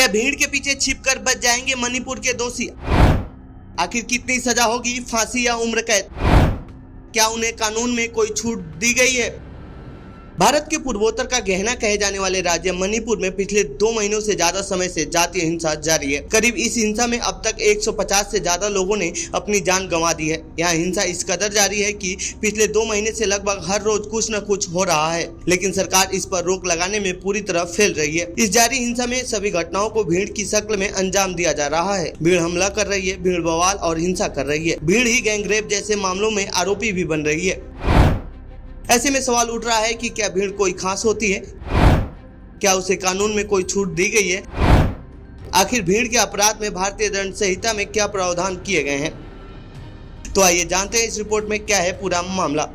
क्या भीड़ के पीछे छिपकर बच जाएंगे मणिपुर के दोषी? आखिर कितनी सजा होगी, फांसी या उम्र कैद? क्या उन्हें कानून में कोई छूट दी गई है? भारत के पूर्वोत्तर का गहना कहे जाने वाले राज्य मणिपुर में पिछले 2 महीनों से ज्यादा समय से जातीय हिंसा जारी है। करीब इस हिंसा में अब तक 150 से ज्यादा लोगों ने अपनी जान गंवा दी है। यहाँ हिंसा इस कदर जारी है कि पिछले 2 महीने से लगभग हर रोज कुछ न कुछ हो रहा है, लेकिन सरकार इस पर रोक लगाने में पूरी तरह फेल रही है। इस जारी हिंसा में सभी घटनाओं को भीड़ की शक्ल में अंजाम दिया जा रहा है। भीड़ हमला कर रही है, भीड़ बवाल और हिंसा कर रही है। भीड़ ही गैंगरेप जैसे मामलों में आरोपी भी बन रही है। ऐसे में सवाल उठ रहा है कि क्या भीड़ कोई खास होती है? क्या उसे कानून में कोई छूट दी गई है? आखिर भीड़ के अपराध में भारतीय दंड संहिता में क्या प्रावधान किए गए हैं? तो आइए जानते हैं इस रिपोर्ट में क्या है पूरा मामला।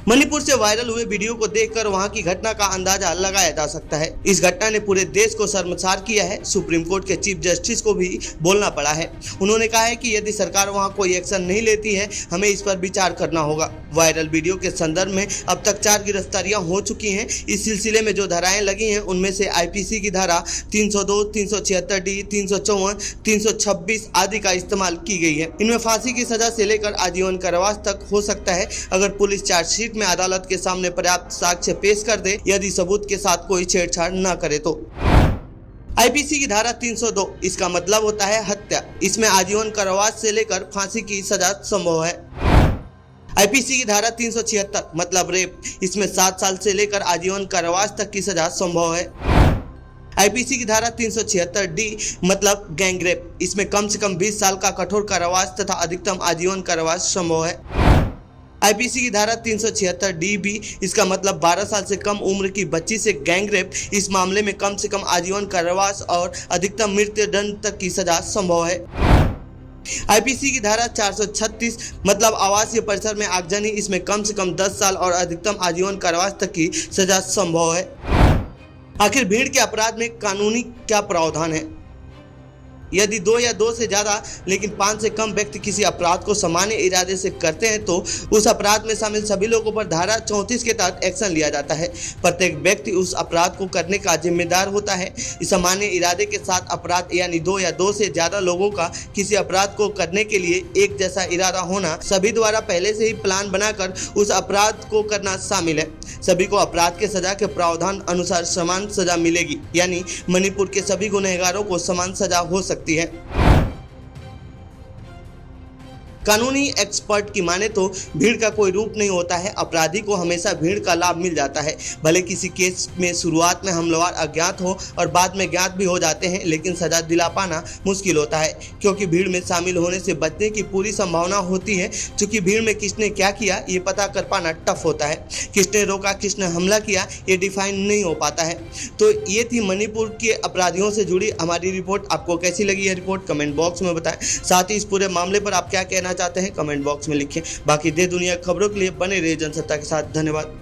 मणिपुर से वायरल हुए वीडियो को देखकर वहां की घटना का अंदाजा लगाया जा सकता है। इस घटना ने पूरे देश को शर्मसार किया है। सुप्रीम कोर्ट के चीफ जस्टिस को भी बोलना पड़ा है। उन्होंने कहा है कि यदि सरकार वहां कोई एक्शन नहीं लेती है, हमें इस पर विचार करना होगा। वायरल वीडियो के संदर्भ में अब तक 4 गिरफ्तारियां हो चुकी हैं। इस सिलसिले में जो धाराएं लगी हैं उनमें से आईपीसी की धारा 302, 376D, 354, 326 आदि का इस्तेमाल की गई है। इनमें फांसी की सजा से लेकर आजीवन कारावास तक हो सकता है अगर पुलिस चार्जशीट में अदालत के सामने पर्याप्त साक्ष्य पेश कर दे, यदि सबूत के साथ कोई छेड़छाड़ न करे तो। आईपीसी की धारा 302, इसका मतलब होता है हत्या। इसमें आजीवन कारावास से लेकर फांसी की सजा संभव है। आईपीसी की धारा 376 मतलब रेप, इसमें 7 साल से लेकर आजीवन कारावास तक की सजा संभव है। आईपीसी की धारा 376D मतलब गैंगरेप, इसमें कम से कम 20 साल का कठोर कारावास तथा अधिकतम आजीवन कारावास संभव है। आईपीसी की धारा 376D भी, इसका मतलब 12 साल से कम उम्र की बच्ची से गैंगरेप, इस मामले में कम से कम आजीवन कारावास और अधिकतम मृत्युदंड तक की सजा संभव है। आईपीसी की धारा 436 मतलब आवासीय परिसर में आगजनी, इसमें कम से कम 10 साल और अधिकतम आजीवन कारावास तक की सजा संभव है। आखिर भीड़ के अपराध में कानूनी क्या प्रावधान है? यदि 2 या 2 से ज्यादा लेकिन 5 से कम व्यक्ति किसी अपराध को सामान्य इरादे से करते हैं तो उस अपराध में शामिल सभी लोगों पर धारा 34 के तहत एक्शन लिया जाता है। प्रत्येक व्यक्ति उस अपराध को करने का जिम्मेदार होता है। इस सामान्य इरादे के साथ अपराध यानी 2 या 2 से ज्यादा लोगों का किसी अपराध को करने के लिए एक जैसा इरादा होना, सभी द्वारा पहले से ही प्लान बनाकर उस अपराध को करना शामिल है। सभी को अपराध के सजा के प्रावधान अनुसार समान सजा मिलेगी, यानी मणिपुर के सभी गुनहगारों को समान सजा हो सकती है। कानूनी एक्सपर्ट की माने तो भीड़ का कोई रूप नहीं होता है। अपराधी को हमेशा भीड़ का लाभ मिल जाता है। भले किसी केस में शुरुआत में हमलावर अज्ञात हो और बाद में ज्ञात भी हो जाते हैं, लेकिन सजा दिला पाना मुश्किल होता है, क्योंकि भीड़ में शामिल होने से बचने की पूरी संभावना होती है। क्योंकि भीड़ में किसने क्या किया ये पता कर पाना टफ होता है। किसने रोका, किसने हमला किया ये डिफाइन नहीं हो पाता है। तो ये थी मणिपुर के अपराधियों से जुड़ी हमारी रिपोर्ट। आपको कैसी लगी यह रिपोर्ट कमेंट बॉक्स में बताएं। साथ ही इस पूरे मामले पर आप क्या कहना चाहते हैं कमेंट बॉक्स में लिखें। बाकी देश दुनिया खबरों के लिए बने रहिए जनसत्ता के साथ। धन्यवाद।